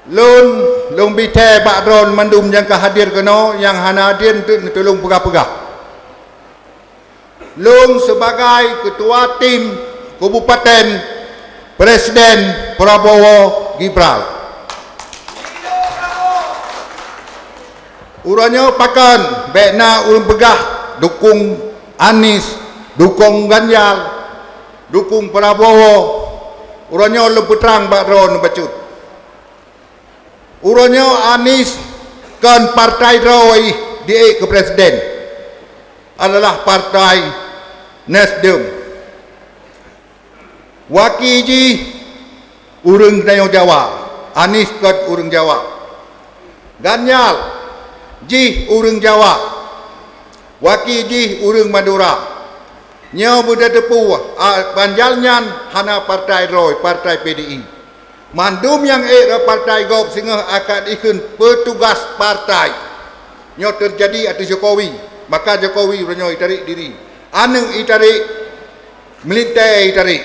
Lung bite bakron mandum yang hadir kena yang hana hadir untuk tolong pegah-pegah. Lung sebagai ketua tim Kabupaten Presiden Prabowo Gibran. Uranya pakan bekna urang pegah dukung Anies, dukung Ganjar, dukung Prabowo. Uranya leputrang bakron bacut. Uranya Anies kan partai Roy dia ke presiden adalah partai Nasdem. Wakiji urang dayo Jawa, Anies kan urang Jawa. Ganjar ji urang Jawa. Wakiji urang Madura. Nyo buda tepu panjalnyan hana partai Roy, partai PDI. Mandum yang partai Gop sehingga akan ikut petugas partai. Nyo terjadi atas Jokowi. Maka Jokowi renyo itarik diri. Aneng itarik militer itarik.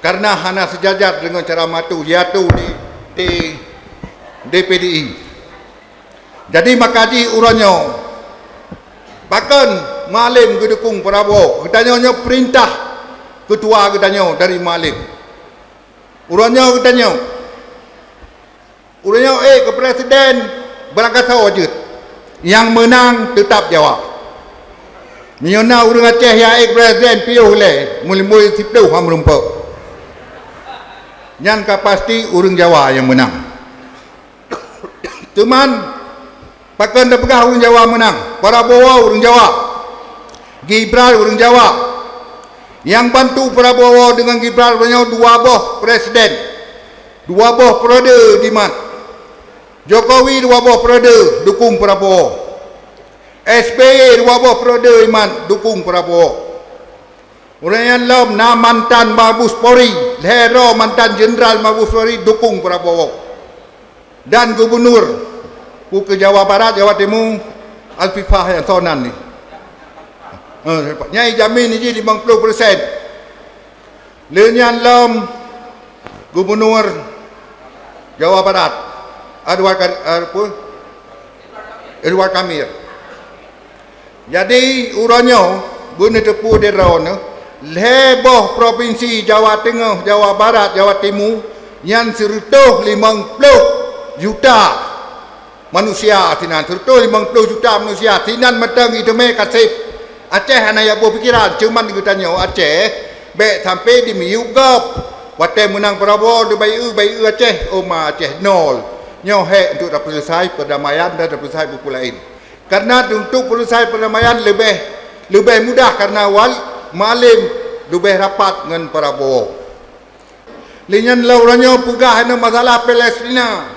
Karena hana sejajar dengan cara matu yaitu di PDI. Jadi makaji uranyo. Bahkan Malim gedukung Prabowo. Katanya perintah ketua katanya dari Malim. Uranya katanya ke presiden berangkat wajud yang menang tetap Jawa. Nyona urang Aceh ya presiden piuh le muli-muli sipduh ham rumpuk. Nyan ka pasti urang Jawa yang menang. Cuman pakan dah pegah urang Jawa menang. Prabowo urang Jawa. Gibran urang Jawa. Yang bantu Prabowo dengan Gibran punya dua buah presiden, dua buah periode di mana Jokowi dua buah periode dukung Prabowo, SBY dua buah periode iman dukung Prabowo. Orang yang lom na mantan Mabus Polri, Hero mantan Jenderal Mabus Polri dukung Prabowo. Dan Gubernur ke Jawa Barat, Jawa Timur, Alfifah yang sonan ni. Nyai jamin ini 50%. Lenyan lom Gubernur Jawa Barat Edward Kamil. Jadi uranyo guna tepu deron leboh provinsi Jawa Tengah, Jawa Barat, Jawa Timur yang serutuh 50 juta manusia sinan, serutuh 50 juta manusia sinan meteng itu me kasih Aceh hanya yang berfikiran, cuman ditanya Aceh, baik sampai di miugap, watai menang Prabowo, di bayi Aceh, Aceh nol. Nyohe untuk dapat selesai perdamaian dan dapat selesai buku lain. Karena untuk selesai perdamaian lebih mudah karena Malim lebih rapat dengan Prabowo. Linyan laurannya pugah ada masalah Palestina.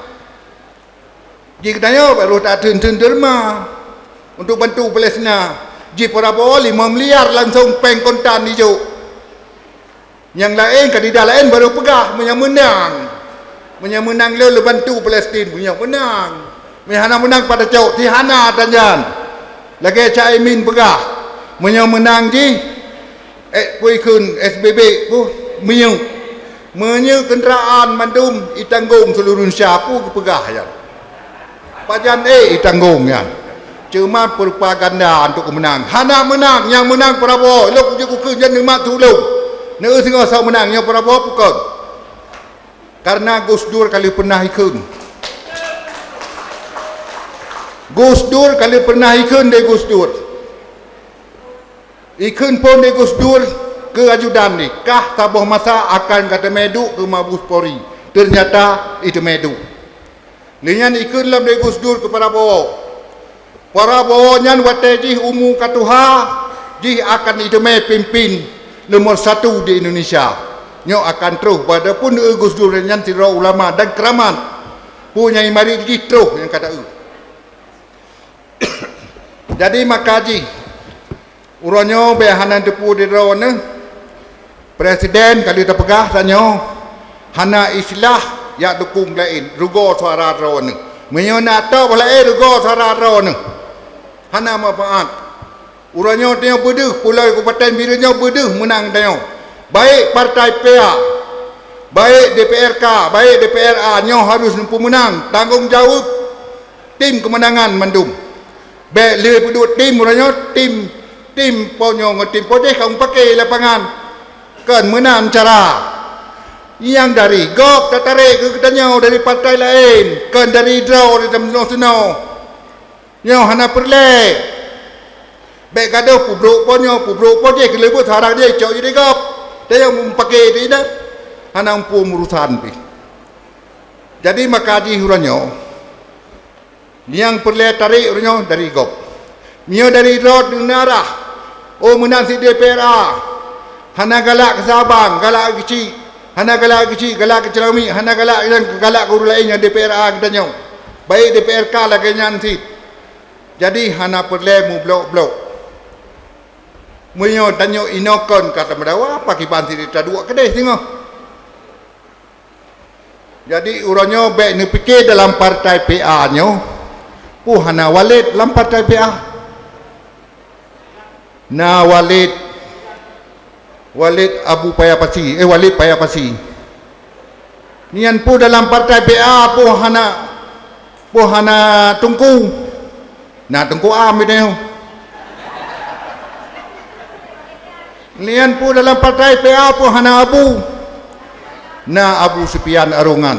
Jika tanya baru tak derma untuk bantu Palestina. Ji Prabowo 5 miliar langsung peng kontan hijau. Yang lain kandidat lain baru pegah menang. Menang le bantu Palestin punya menang. Mehana menang pada cok Tihana tanjan. Lagi Cak Imin pegah. Menang ji puikun SBB pu menyu kenderaan mandum itanggung seluruh Indonesia pu pegah ya. Pajan itanggung ya. Cuma propaganda untuk menang. Hana menang, yang menang Prabowo. Lok je ku kerja nikmat tulung. Neu singo sa menang yang Prabowo bukan. Karena Gus Dur kali pernah ikut. Gus Dur kali pernah ikut de Gus Dur. Ikut pun de Gus Dur ke ajudan ni. Kah tabuh masa akan kata medu ke Mabus Polri. Ternyata itu medu. Linyan ikut lam de Gus Dur ke Prabowo. Prabowo nyan wateji umu katuha ji akan ideme pimpin nomor 1 di Indonesia. Nyo akan terus walaupun Gus Dur nyan tira ulama dan keramat punya mari ji terus yang kata Jadi makaji uranyo behanan depu di ron presiden kali terpegah tanyo hana islah ya dukung lain rugo suara ron. Menyona tahu boleh rugo suara ron. Hana mafaat. Uranya dia beduh, Pulau Kabupaten Birunya beduh menang dia. Baik partai PA, baik DPRK, baik DPRA, nyo harus pemenang, tanggungjawab tim kemenangan mandum. Baik le pedut tim uranyo tim ponyo tim projek kamu pakai lapangan kan menang cara yang dari gok tertarik ke katanya dari partai lain kan dari draw dari nasional nyo hana perle baik kado pubruk projek lebut harang dia cok jadi gok dia yang pakai tidak hana umpu urusan pi jadi maka di uranyo yang perle tarik uranyo dari gok mio dari draw dunara oh menang si DPRA hana galak ke Sabang galak kecil hana galak kecil, galak ke Celami, hana galak yang galak guru lain yang DPRA kita nyau. Baik DPRK lagi nyansi. Jadi hana perle mu blok-blok. Munyo tanyo inokon kata mendawa apa kiban sini dua kedai tengok. Jadi uronyo baik ni fikir dalam partai PA nyo. Hana walid dalam partai PA. Na walid Abu Payapasi, Walid Payapasi. Nian pu dalam partai PA pu hana tungku. Nah tungku am ini. Nian pu dalam partai PA pu hana Abu. Nah Abu Sufyan Arungan.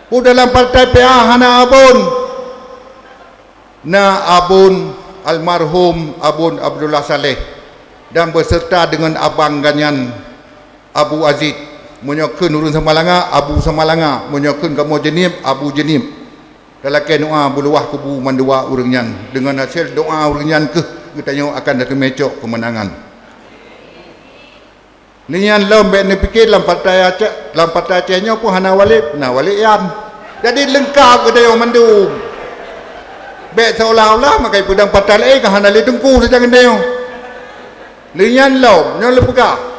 Pu dalam partai PA hana Abun. Nah Abun almarhum Abun Abdullah Saleh. Dan berserta dengan abang ganyan Abu Aziz menyokun urun Samalanga Abu Samalanga menyokun kamu jenim Abu Jenim dalakan doa buluah kubu mandua urunyan dengan hasil doa urunyan ke katanya akan datang mecok kemenangan nian lembek ni fikir dalam partai Acehnya pun hana walid nah walid yan jadi lengkap katanya mandum bek seolah-olah makai pedang partai lain kan hana litungku saja katanya Linyan law, nyo lepuka.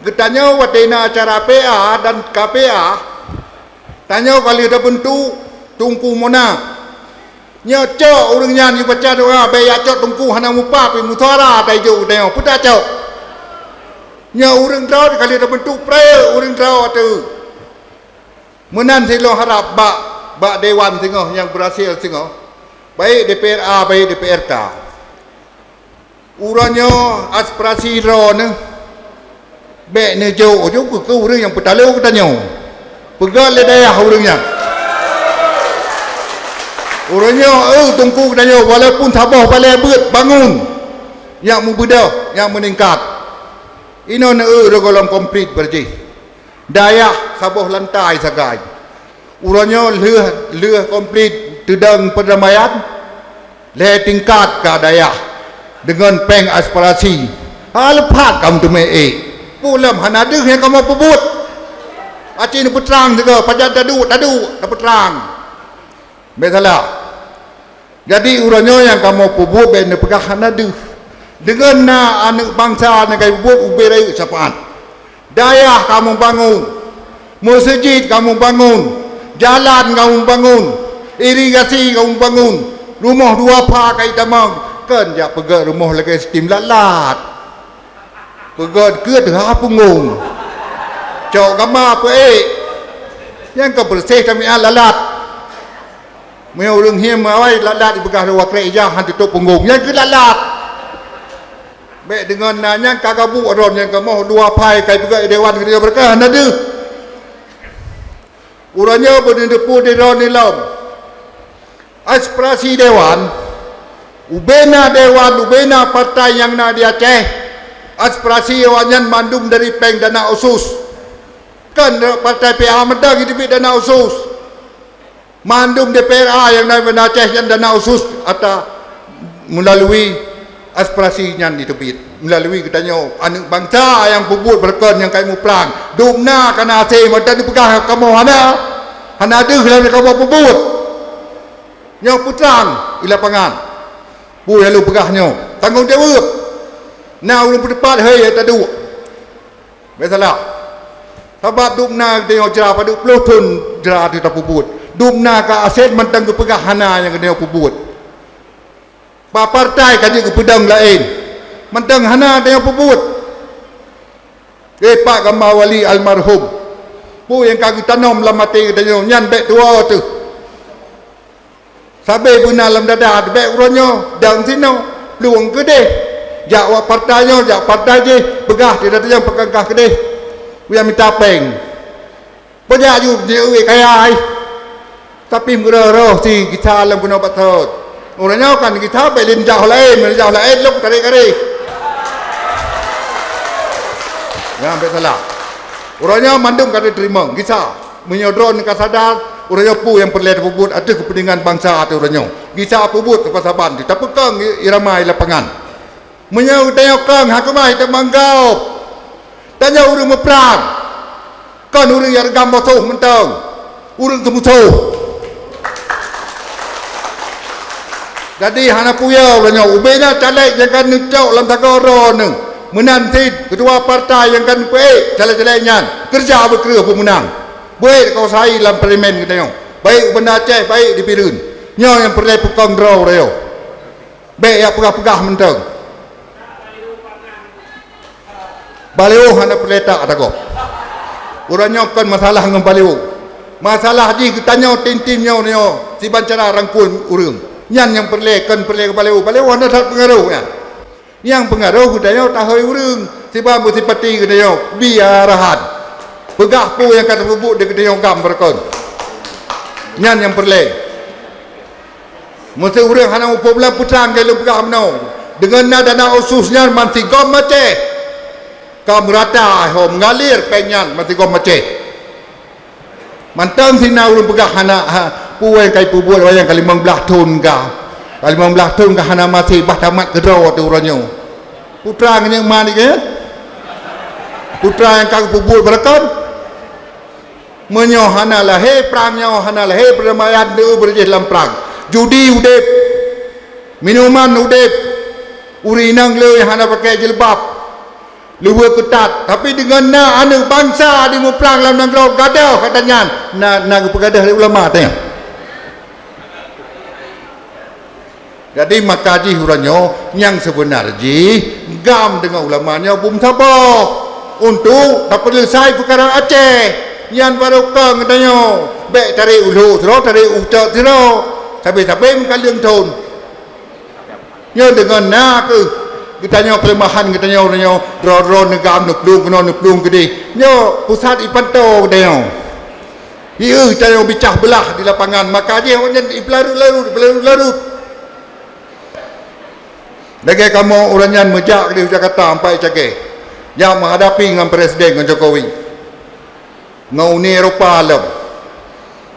Getanya watina acara PA dan KPA. Tanya kali ada bentuk tungku mona. Nyo cok urang nyan yu baca doa beya cok tungku hana mupa pi mutara taiju tanya puta cok. Nyo urang draw kali ada bentuk pre urang draw atu. Menan silo harap bak dewan singoh yang berhasil singoh. Baik DPRA baik DPRK. Uranyo aspirasi ron bek ne jo ke urang yang petalau katanya pegal le daya urangnya uranyo tungku katanya walaupun tabah balai beut bangun yang mubedah yang meningkat ino ne regolong komplit berji daya sabah lantai sagai uranyo leh komplit tedang perdamaian le tingkat ka daya dengan peng aspirasi lepat kamu tu pulam hanadeh yang kamu pebut acin putrang juga pajak tadu dapat terang besalah jadi uranyo yang kamu pebut ben pegah hanadeh dengan na anak bangsa negai pebut uberai sapaan daya kamu bangun masjid kamu bangun jalan kamu bangun irigasi kamu bangun rumah dua pa kai tamang kan ya pegat rumah lagi steam lalat pegat ke dah punggung cok gamma apa yang kau bersih kami lalat meu urang hiem awai lalat begah dua kreja han tutup punggung yang ke lalat baik dengan nanya kagabu aron yang kamu dua pai kai pegat dewan kerja berkah nade uranya berdepu di ron nilam aspirasi dewan ubena dewan, ubena partai yang nak di Aceh aspirasi awanyan mandum dari peng dana usus kan partai PA medang hidup dana usus mandum DPRA yang nak di Aceh yang dana usus atau melalui aspirasi yang ditebit melalui katanya anak bangsa yang bubut berkon yang kai muplang dumna kana Aceh macam dipegah kamu hana ada dalam kamu bubut yang putrang di lapangan bu lalu pegahnya tanggung jawab na ulun berdepan hey tadu besalah sebab dumna dia jera pada pelutun jera di tapubut dumna ka aset mentang ke pegahana yang dia pubut pa partai kan ke pedang lain mentang hana dia pubut Pak Gambar Wali almarhum. Pu yang kaki tanam dalam mati katanya nyan bek tua tu. Sabe guna dalam dada bek uronyo dang sino luang gede. Jak wa partainya jak partai je pegah dia datang pegah gede. Dia minta peng. Banyak ju dia kaya ai. Tapi merah si kita dalam guna batot. Orangnya kan kita belin jauh lain lok tarik-tarik. Yang sampai salah. Orangnya mandum kada terima. Gisa menyodron ke sadar. Orangnya pu yang perlu pubut ada kepentingan bangsa atau orangnya. Gisa pubut ke pasaban. Tapi kang iramai lapangan. Menyau tanya kang hakumai temanggau. Tanya urang meperang. Kan urang yang gambar tu mentang. Urang temusuh. Jadi hana puya orangnya. Ubenya caleg yang kan nucau dalam tagara ni. Menanti ketua partai yang kan baik caleg-calegnya kerja berkira pemenang baik kau sai dalam parlimen kita yang baik benda Aceh baik di Pirun nyo yang perlu pekong draw dia baik yang pegah-pegah mentang baliu hana perlu tak ada kau orangnya kan masalah dengan baliu masalah di tanya tim-timnya ni si bancara rangkul urang nyan yang perlu kan perlu baliu hana tak pengaruh ya yang pengaruh katanya tak hari urang sebab bersipati katanya biar rahat pegah pu yang kata bubuk dia katanya gambar kon nyan yang perlu mesti urang hana upolah putrang kalau pegah menau dengan dana ususnya manti gom maceh kamrata ho mengalir penyan manti gom maceh mantang sina urang pegah hana pu yang kai pubuk yang kali 15 tahun ka kali 15 tahun ke hana masih bah tamat kedua tu orangnya putra yang mana ke putra yang kau pubul berakan menyohana lah perang nyohana lah perdamaian dia berjaya dalam perang judi udip minuman udip urinang le hana pakai jilbab luar ketat tapi dengan na anu bangsa di mu perang dalam negara gadah katanya na pegadah ulama tanya. Jadi makaji huranyo yang sebenarnya gam dengan ulamanya bum sabar untuk tak selesai perkara Aceh yang baru kang katanya baik dari ulu terus dari ucap terus sampai kalian tahun nyo dengan nak katanya kelemahan katanya orangnya ro negam nuklung gede nyo pusat ipanto katanya iya katanya bicah belah di lapangan makaji orang larut Lagi kamu orangnya mejak di Jakarta sampai Cakeh yang menghadapi dengan Presiden dengan Jokowi ngau Uni Eropah alam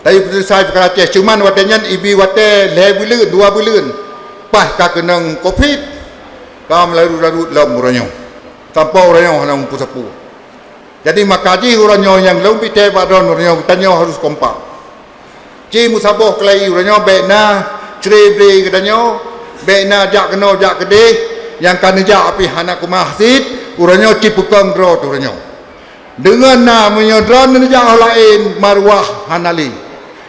tapi selesai perkara Aceh cuman watanya ibi wate 2 bulan pas kenang Covid kam larut lam orangnya tanpa orangnya hanang pusapu jadi makaji orangnya yang lebih tebak don orangnya tanya harus kompak ci musabah kelai orangnya bekna cerebre katanya bekna jak kena jak kedih yang kan jak api hana ku masjid urangnya cipukang dro urangnya dengan namanya dron jak lain marwah hanali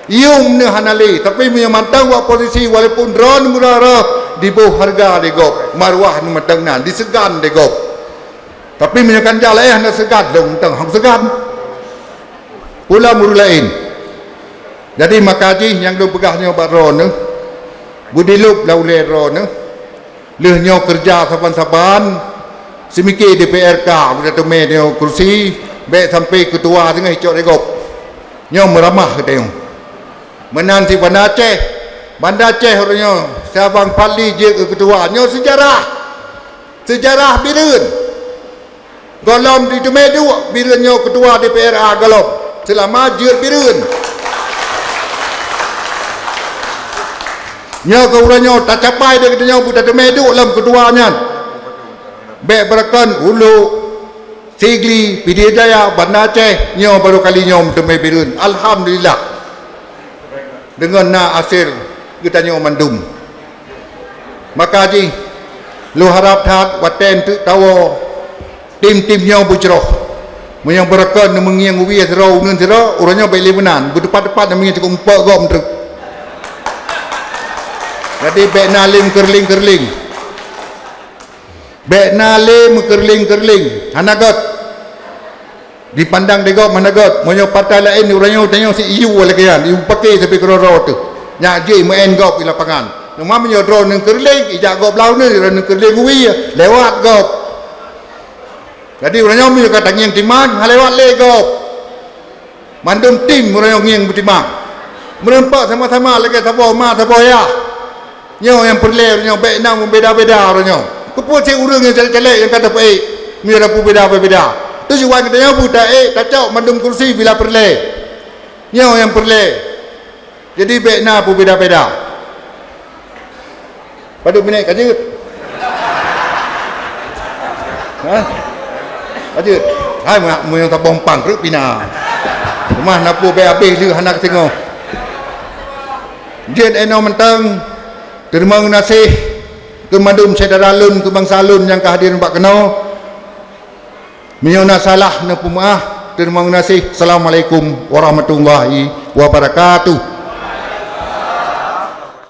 ium ne hanali tapi menyamantang wa posisi walaupun dron murah di bawah harga degop marwah nu matangna disegan degop tapi menyakan jak lain hana segan dong tang hang segan pula muru lain jadi makaji yang do pegahnya baron budilup laule ron lehnya kerja saban-saban semikir DPRK budak teme dia kursi baik sampai ketua tengah hicok regop nyo meramah katanya menanti Banda Aceh orangnya Sabang Pali je ke ketua nyo sejarah birun golom di teme dua birun nyo ketua DPRA golom selama je birun nya ke urangnya tak capai dia katanya budak meduk dalam keduanya baik berakan Hulu Sigli Pidijaya Jaya Banda Aceh nya baru kali nya temai birun alhamdulillah dengan na hasil kita nya mandum maka ji lu harap that waten tu tawo tim nya bucroh menyang berakan mengiang ubi serau nun serau urangnya baik lebanan berdepat-depat mengiang cukup empat gom tu jadi bek nalim kerling bek nalim kerling hanagot dipandang degok managot monyo partai lain uranyo tanyo si iu lagi kan iu pakai sampai keroro tu nyak je main gop di lapangan nama menyo drone nang kerling ijak gop lau ni nang kerling wi lewat gop jadi uranyo menyo kata ngien timan lewat le gop mandum tim uranyo ngien butimang merempak sama-sama lagi sabo ma sabo ya nyo yang perle nyo baik nang beda-beda uranyo kepo cek urang yang celek-celek yang kata baik mira pu beda-beda tujuan katanya budak kacau mandum kursi bila perle nyo yang perle jadi bekna pun beda-beda padu minit kajut ha kajut hai mu yang tabong pang ruk pina rumah napu be habis lu anak tengok jen eno mentang terima kasih ke mandum saudara lun ke bangsa lun yang kehadiran Pak Keno menyona salah na pemaaf terima kasih. Assalamualaikum warahmatullahi wabarakatuh.